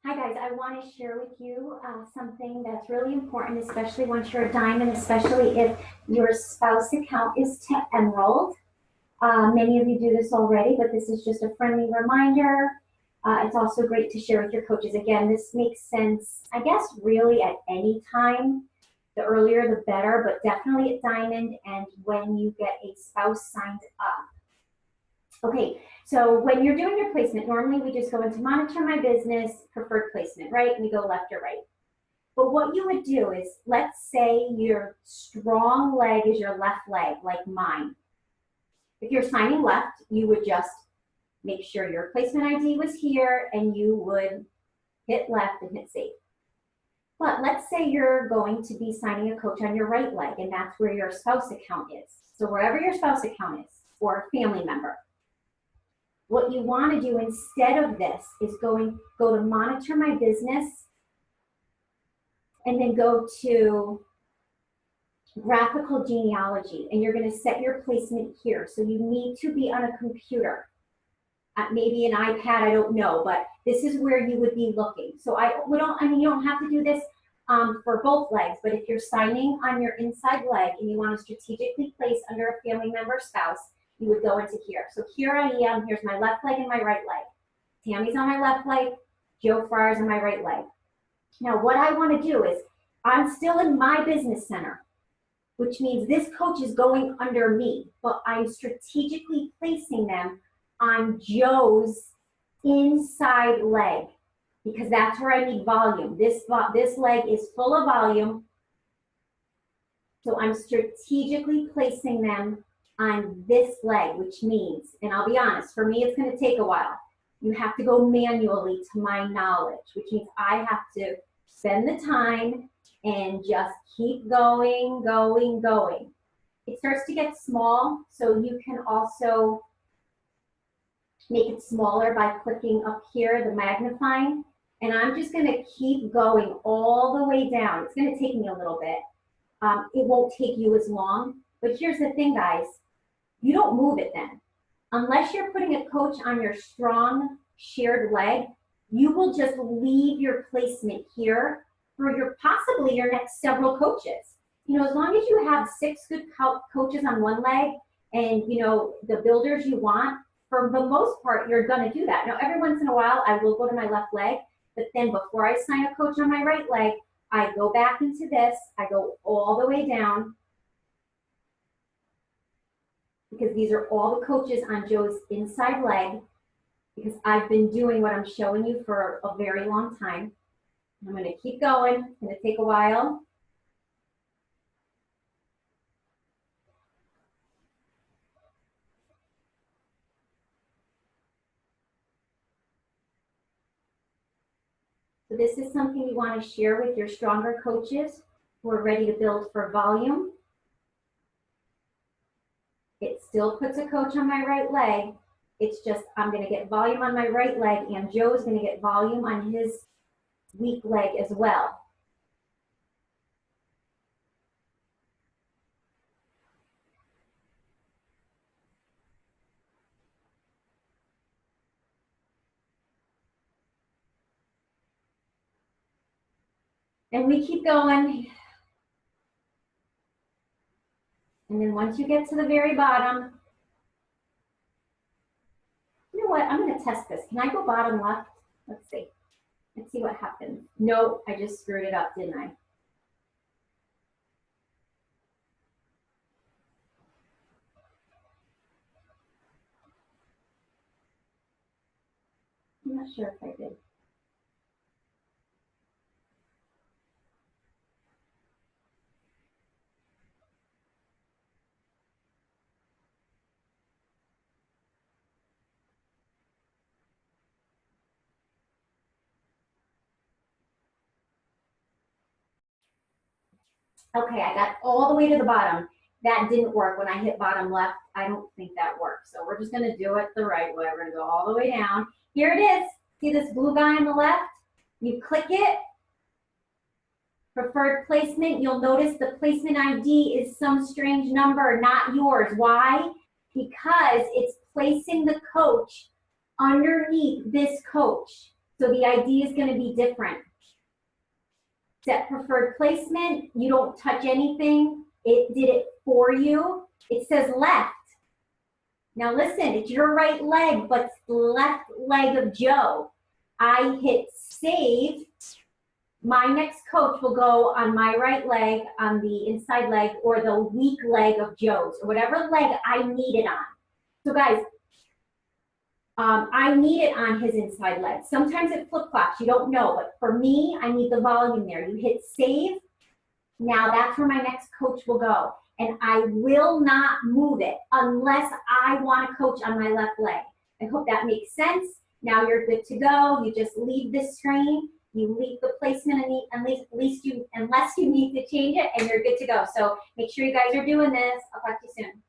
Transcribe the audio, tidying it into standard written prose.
Hi guys, I want to share with you something that's really important, especially once you're a diamond, especially if your spouse account is to emerald. Many of you do this already, but this is just a friendly reminder. It's also great to share with your coaches. Again, this makes sense, I guess, really at any time. The earlier, the better, but definitely at diamond and when you get a spouse signed up. Okay, so when you're doing your placement, normally we just go into monitor my business, preferred placement, right? And we go left or right. But what you would do is, let's say your strong leg is your left leg, like mine. If you're signing left, you would just make sure your placement ID was here and you would hit left and hit save. But let's say you're going to be signing a coach on your right leg and that's where your spouse account is. So wherever your spouse account is, or a family member, what you want to do instead of this is go to monitor my business and then go to graphical genealogy, and you're going to set your placement here. So you need to be on a computer, maybe an iPad, I don't know, but this is where you would be looking. So you don't have to do this for both legs, but if you're signing on your inside leg and you want to strategically place under a family member spouse, you would go into here. So here I am, here's my left leg and my right leg. Tammy's on my left leg, Joe Fryer's on my right leg. Now what I want to do is, I'm still in my business center, which means this coach is going under me, but I'm strategically placing them on Joe's inside leg because that's where I need volume. This leg is full of volume, so I'm strategically placing them on this leg, which means, and I'll be honest, for me it's going to take a while. You have to go manually to my knowledge, which means I have to spend the time and just keep going. It starts to get small, so you can also make it smaller by clicking up here, the magnifying, and I'm just going to keep going all the way down. It's going to take me a little bit. It won't take you as long, but here's the thing, guys. You don't move it then. Unless you're putting a coach on your strong shared leg, you will just leave your placement here for possibly your next several coaches. You know, as long as you have 6 good coaches on one leg and, you know, the builders you want, for the most part, you're going to do that. Now, every once in a while, I will go to my left leg, but then before I sign a coach on my right leg, I go back into this, I go all the way down, because these are all the coaches on Joe's inside leg, because I've been doing what I'm showing you for a very long time. I'm going to keep going. It's going to take a while. So this is something you want to share with your stronger coaches who are ready to build for volume. It still puts a coach on my right leg. It's just I'm going to get volume on my right leg, and Joe's going to get volume on his weak leg as well. And we keep going. And then once you get to the very bottom, you know what? I'm going to test this. Can I go bottom left? Let's see. Let's see what happens. No, I just screwed it up, didn't I? I'm not sure if I did. Okay, I got all the way to the bottom. That didn't work when I hit bottom left. I don't think that worked. So we're just going to do it the right way. We're going to go all the way down. Here it is. See this blue guy on the left? You click it. Preferred placement. You'll notice the placement ID is some strange number, not yours. Why? Because it's placing the coach underneath this coach. So the ID is going to be different. Set preferred placement. You don't touch anything. It did it for you. It says left. Now listen, it's your right leg, but it's the left leg of Joe. I hit save. My next coach will go on my right leg, on the inside leg, or the weak leg of Joe's, or whatever leg I need it on. So guys, I need it on his inside leg. Sometimes it flip-flops, you don't know, but for me, I need the volume there. You hit save. Now that's where my next coach will go. And I will not move it unless I want to coach on my left leg. I hope that makes sense. Now you're good to go. You just leave this screen. You leave the placement unless you need to change it, and you're good to go. So make sure you guys are doing this. I'll talk to you soon.